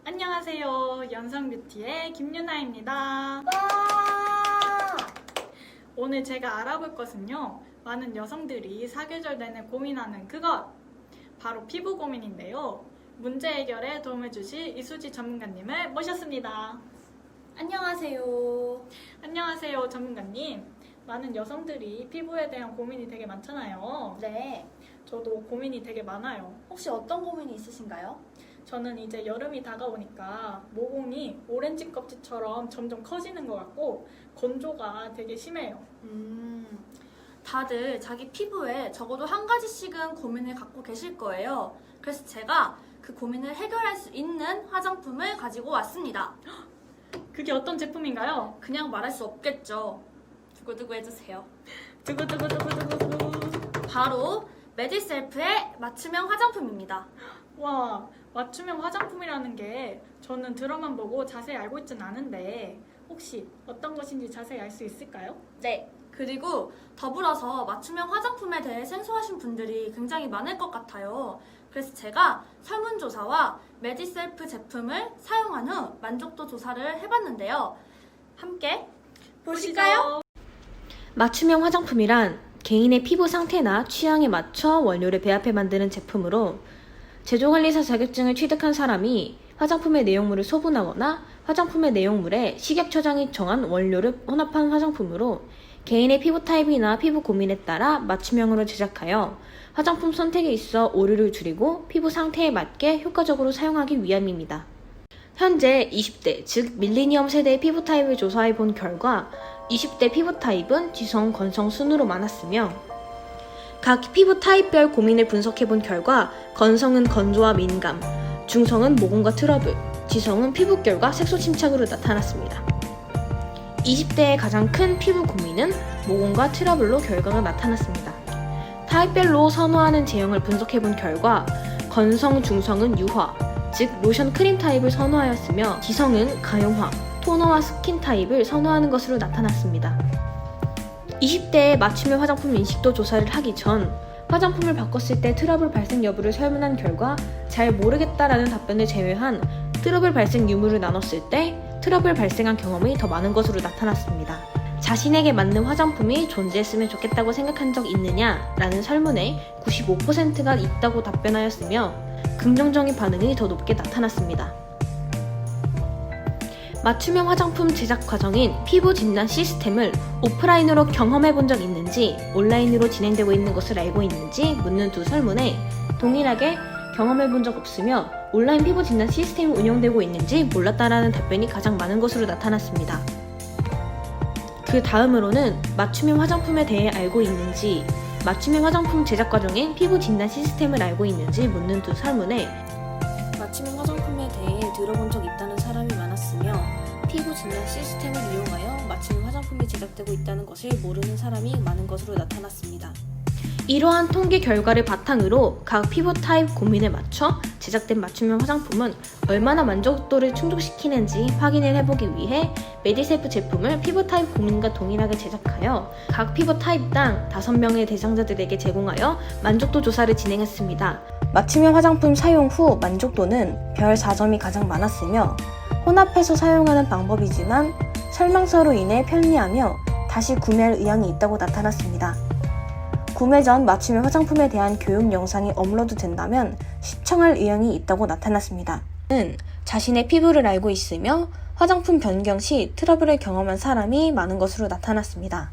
안녕하세요. 연성뷰티의 김유나입니다. 와! 오늘 제가 알아볼 것은요. 많은 여성들이 사계절 내내 고민하는 그것! 바로 피부 고민인데요. 문제 해결에 도움을 주실 이수지 전문가님을 모셨습니다. 안녕하세요. 안녕하세요, 전문가님. 많은 여성들이 피부에 대한 고민이 되게 많잖아요. 네. 저도 고민이 되게 많아요. 혹시 어떤 고민이 있으신가요? 저는 이제 여름이 다가오니까 모공이 오렌지 껍질처럼 점점 커지는 것 같고 건조가 되게 심해요. 다들 자기 피부에 적어도 한 가지씩은 고민을 갖고 계실 거예요. 그래서 제가 그 고민을 해결할 수 있는 화장품을 가지고 왔습니다. 그게 어떤 제품인가요? 그냥 말할 수 없겠죠. 두구두구 해주세요. 두구두구두구두구두구. 바로 메디셀프의 맞춤형 화장품입니다. 와, 맞춤형 화장품이라는 게 저는 드라마만 보고 자세히 알고 있진 않은데 혹시 어떤 것인지 자세히 알 수 있을까요? 네. 그리고 더불어서 맞춤형 화장품에 대해 생소하신 분들이 굉장히 많을 것 같아요. 그래서 제가 설문조사와 메디셀프 제품을 사용한 후 만족도 조사를 해봤는데요. 함께 보실까요? 맞춤형 화장품이란 개인의 피부 상태나 취향에 맞춰 원료를 배합해 만드는 제품으로 제조관리사 자격증을 취득한 사람이 화장품의 내용물을 소분하거나 화장품의 내용물에 식약처장이 정한 원료를 혼합한 화장품으로 개인의 피부 타입이나 피부 고민에 따라 맞춤형으로 제작하여 화장품 선택에 있어 오류를 줄이고 피부 상태에 맞게 효과적으로 사용하기 위함입니다. 현재 20대, 즉 밀레니엄 세대의 피부 타입을 조사해 본 결과 20대 피부 타입은 지성, 건성 순으로 많았으며 각 피부 타입별 고민을 분석해 본 결과 건성은 건조와 민감, 중성은 모공과 트러블, 지성은 피부결과 색소 침착으로 나타났습니다. 20대의 가장 큰 피부 고민은 모공과 트러블로 결과가 나타났습니다. 타입별로 선호하는 제형을 분석해 본 결과 건성, 중성은 유화, 즉 로션 크림 타입을 선호하였으며 지성은 가용화, 토너와 스킨 타입을 선호하는 것으로 나타났습니다. 20대의 맞춤형 화장품 인식도 조사를 하기 전 화장품을 바꿨을 때 트러블 발생 여부를 설문한 결과 잘 모르겠다라는 답변을 제외한 트러블 발생 유무를 나눴을 때 트러블 발생한 경험이 더 많은 것으로 나타났습니다. 자신에게 맞는 화장품이 존재했으면 좋겠다고 생각한 적 있느냐? 라는 설문에 95%가 있다고 답변하였으며 긍정적인 반응이 더 높게 나타났습니다. 맞춤형 화장품 제작 과정인 피부 진단 시스템을 오프라인으로 경험해 본 적 있는지 온라인으로 진행되고 있는 것을 알고 있는지 묻는 두 설문에 동일하게 경험해 본 적 없으며 온라인 피부 진단 시스템이 운영되고 있는지 몰랐다라는 답변이 가장 많은 것으로 나타났습니다. 그 다음으로는 맞춤형 화장품에 대해 알고 있는지 맞춤형 화장품 제작 과정인 피부 진단 시스템을 알고 있는지 묻는 두 설문에 맞춤형 화장품에 대해 들어본 적 있다는 사람이 많았으며 피부 진단 시스템을 이용하여 맞춤형 화장품이 제작되고 있다는 것을 모르는 사람이 많은 것으로 나타났습니다. 이러한 통계 결과를 바탕으로 각 피부 타입 고민에 맞춰 제작된 맞춤형 화장품은 얼마나 만족도를 충족시키는지 확인을 해보기 위해 메디셀프 제품을 피부 타입 고민과 동일하게 제작하여 각 피부 타입당 5명의 대상자들에게 제공하여 만족도 조사를 진행했습니다. 맞춤형 화장품 사용 후 만족도는 별 4점이 가장 많았으며 혼합해서 사용하는 방법이지만 설명서로 인해 편리하며 다시 구매할 의향이 있다고 나타났습니다. 구매 전 맞춤형 화장품에 대한 교육 영상이 업로드된다면 시청할 의향이 있다고 나타났습니다. 자신의 피부를 알고 있으며 화장품 변경 시 트러블을 경험한 사람이 많은 것으로 나타났습니다.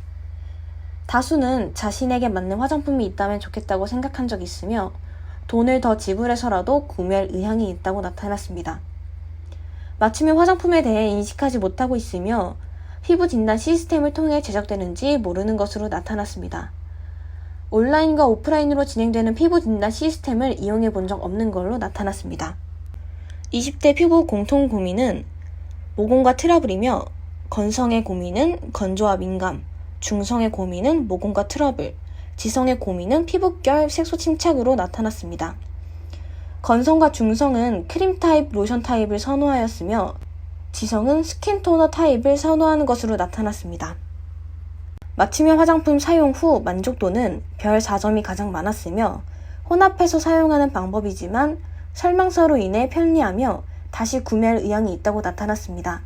다수는 자신에게 맞는 화장품이 있다면 좋겠다고 생각한 적이 있으며 돈을 더 지불해서라도 구매할 의향이 있다고 나타났습니다. 맞춤형 화장품에 대해 인식하지 못하고 있으며 피부 진단 시스템을 통해 제작되는지 모르는 것으로 나타났습니다. 온라인과 오프라인으로 진행되는 피부 진단 시스템을 이용해 본 적 없는 걸로 나타났습니다. 20대 피부 공통 고민은 모공과 트러블이며 건성의 고민은 건조와 민감, 중성의 고민은 모공과 트러블, 지성의 고민은 피부결, 색소 침착으로 나타났습니다. 건성과 중성은 크림 타입, 로션 타입을 선호하였으며 지성은 스킨 토너 타입을 선호하는 것으로 나타났습니다. 맞춤형 화장품 사용 후 만족도는 별 4점이 가장 많았으며 혼합해서 사용하는 방법이지만 설명서로 인해 편리하며 다시 구매할 의향이 있다고 나타났습니다.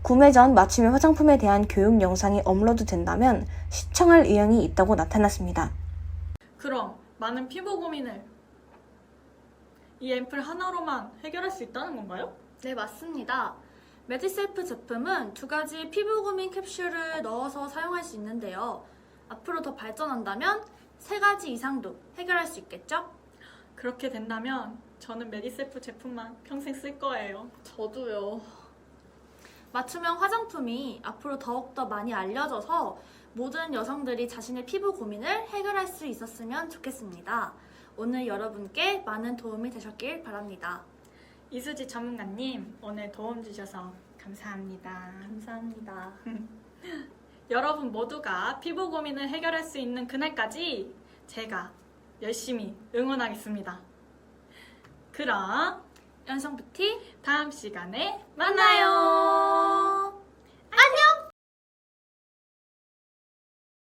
구매 전 맞춤형 화장품에 대한 교육 영상이 업로드 된다면 시청할 의향이 있다고 나타났습니다. 그럼 많은 피부 고민을 이 앰플 하나로만 해결할 수 있다는 건가요? 네, 맞습니다. 메디셀프 제품은 2가지 피부 고민 캡슐을 넣어서 사용할 수 있는데요. 앞으로 더 발전한다면 3가지 이상도 해결할 수 있겠죠? 그렇게 된다면 저는 메디셀프 제품만 평생 쓸 거예요. 저도요. 맞춤형 화장품이 앞으로 더욱더 많이 알려져서 모든 여성들이 자신의 피부 고민을 해결할 수 있었으면 좋겠습니다. 오늘 여러분께 많은 도움이 되셨길 바랍니다. 이수지 전문가님, 오늘 도움 주셔서 감사합니다. 감사합니다. 여러분 모두가 피부 고민을 해결할 수 있는 그날까지 제가 열심히 응원하겠습니다. 그럼 연성뷰티 다음 시간에 만나요.